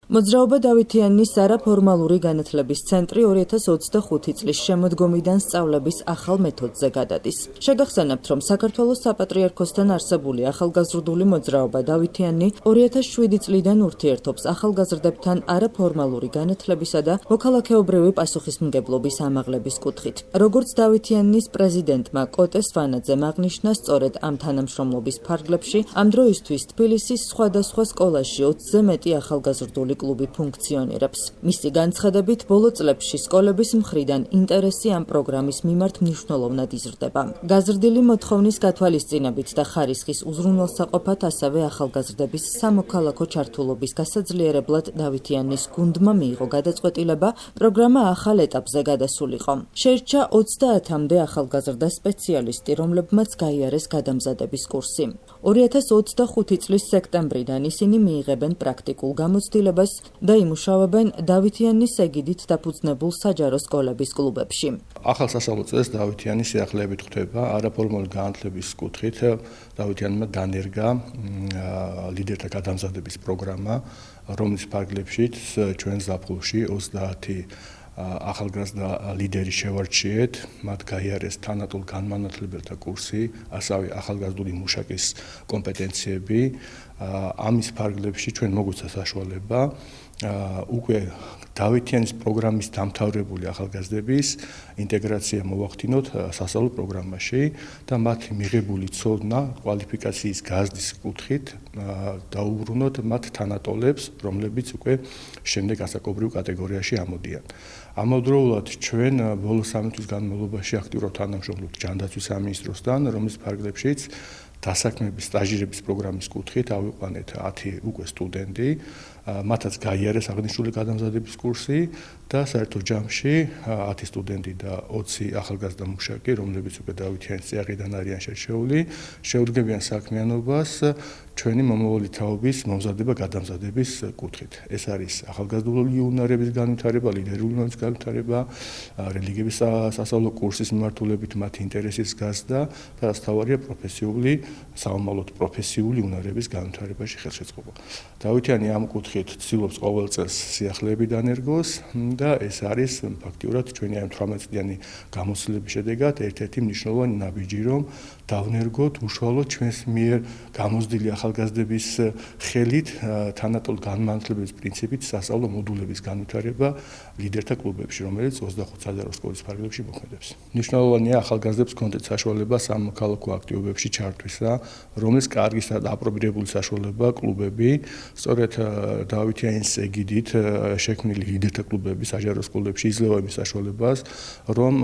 მოძრაობა დავითიანის არაფორმალური განათლების ცენტრი 2025 წლის შემოდგომიდან სწავლების ახალ მეთოდზე გადადის. შეგახსენებთ, რომ საქართველოს საპატრიარქოსთან არსებული ახალგაზრდული მოძრაობა დავითიანი 2007 წლიდან ურთიერთობს ახალგაზრდებთან არაფორმალური განათლებისა და მოქალაქეობრივი პასუხისმგებლობის ამაღლების კუთხით. როგორც დავითიანის პრეზიდენტმა კოტე სვანაძემ აღნიშნა, სწორედ ამ თანამშრომლობის ფარგლებში ამ დროისთვის თბილისის სხვადასხვა სკოლაში 20-ზე მეტი ახალგაზრდული კლუბი ფუნქციონირებს. მისი განცხადებით, ბოლო წლებში სკოლების მხრიდან ინტერესი ამ პროგრამის მიმართ მნიშვნელოვნად იზრდება. გაზრდილი მოთხოვნის გათვალისწინებით და ხარისხის უზრუნველსაყოფად ასევე ახალგაზრდების სამოქალაქო ჩართულობის გასაძლიერებლად დავითიანის გუნდმა მიიღო გადაწყვეტილება პროგრამა ახალ ეტაპზე გადასულიყო. შეირჩა 30-მდე ახალგაზრდა სპეციალისტი, რომლებმაც გაიარეს გადამზადების კურსი. 2025 წლის სექტემბრიდან ისინი მიიღებენ პრაქტიკულ გამოცდილებას და იმუშავებენ დავითიანის ეგიდით დაფუძნებულ საჯარო სკოლების კლუბებში. ახალ სასწავლო წელს დავითიანის სიახლეებით ხვდება არაფორმალური განათლების კუთხით. დავითიანმა დანერგა ლიდერთა გადამზადების პროგრამა, რომლის ფარგლებშიც ჩვენ ზაფხულში 30 ახალგაზრდა ლიდერი შევარჩიეთ, მათ გაიარეს თანატოლ განმანათლებელთა კურსი, ასევე ახალგაზრდული მუშაკის კომპეტენციები. ამის ფარგლებში ჩვენ მოგვეცა საშუალება უკვე დავითიანის პროგრამის დამთავრებული ახალგაზრდების ინტეგრაცია მოვახდინოთ სასწავლო პროგრამაში და მათი მიღებული ცოდნა კვალიფიკაციის გაზრდის კუთხით დაუბრუნოთ მათ თანატოლებს, რომლებიც უკვე შემდეგ ასაკობრივ კატეგორიაში ამოდიან. ამავდროულად ჩვენ ბოლო 3 თვის განმავლობაში აქტიურად თანამშრომლობთ ჯანდაცვის სამინისტროსთან, რომლის ფარგლებშიც დასაქმების სტაჟირების პროგრამის კუთხით ავიყვანეთ 10 უკვე სტუდენტი, მათაც გაიარეს აღნიშნული გადამზადების კურსი და საერთო ჯამში 10 სტუდენტი და 20 ახალგაზრდა მუშაკი, რომლებიც უკვე დავითიანის წიაღიდან არიან შერჩეული, შეუდგებიან საქმიანობას ჩვენი მომავალი თაობის მომზადება გადამზადების კუთხით. ეს არის ახალგაზრდული იუნარების განვითარება, ლიდერული უნარების განვითარება, რელიგიების სასწავლო კურსის მიმართულებით მათი ინტერესის გაზრდა და რასთავარია პროფესიული, საომალოდ პროფესიული უნარების განვითარებაში ხელშეწყობა. დავითიანი ამ კუთხით ცდილობს ყოველ წელს სიახლეები დანერგოს და ეს არის ფაქტიურად ჩვენი ამ 18 წლიანი გამოცდილების შედეგად ერთ-ერთი მნიშვნელოვანი ნაბიჯი, რომ დავნერგოთ უშუალოდ ჩვენს მიერ გამოცდილი ახალგაზრდების ხელით თანატოლ განმანათლებლების პრინციპით სასწავლო მოდულების განვითარება ლიდერთა კლუბებში, რომელიც 25 საჯარო სკოლის ფარგლებში მოქმედებს. მნიშვნელოვანია ახალგაზრდებს კონდეთ საშუალება სამოქალაქო აქტივობებში ჩართვისა, რომლის კარგი აპრობირებული საშუალებაა კლუბები, სწორედ დავითიანის ეგიდით შექმნილი ლიდერთა კლუბები საჯარო სკოლებში იძლევა იმის საშუალებას, რომ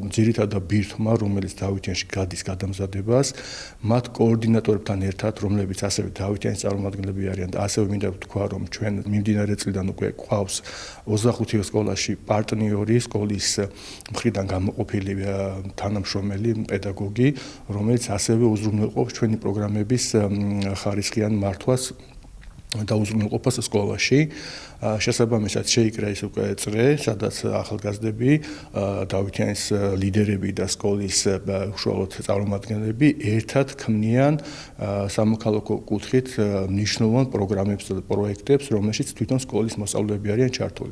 ძირითადად ბირთვმა, რომელიც დავითიანში გადის გადამზადებას, მათ კოორდინატორებთან ერთად, რომლებიც ასევე დავითიანის წარმომადგენლები არიან და ასევე მინდა ვთქვა, რომ ჩვენ მიმდინარე წლიდან უკვე გვყავს 25 სკოლაში პარტნიორი, სკოლის მხრიდან გამოყოფილი თანამშრომელი, პედაგოგი, რომელიც ასევე უზრუნველყოფს ჩვენი პროგრამების ხარისხიან მართვას და უზრუნველყოფას სკოლაში. შესაბამისად შეიკრა ის უკვე წრე, სადაც ახალგაზრდები, დავითიანის ლიდერები და სკოლის უშუალოდ წარმომადგენლები ერთად ქმნიან სამოქალაქო კუთხით მნიშვნელოვან პროგრამებს და პროექტებს, რომელშიც თვითონ სკოლის მოსწავლეები არიან ჩართული.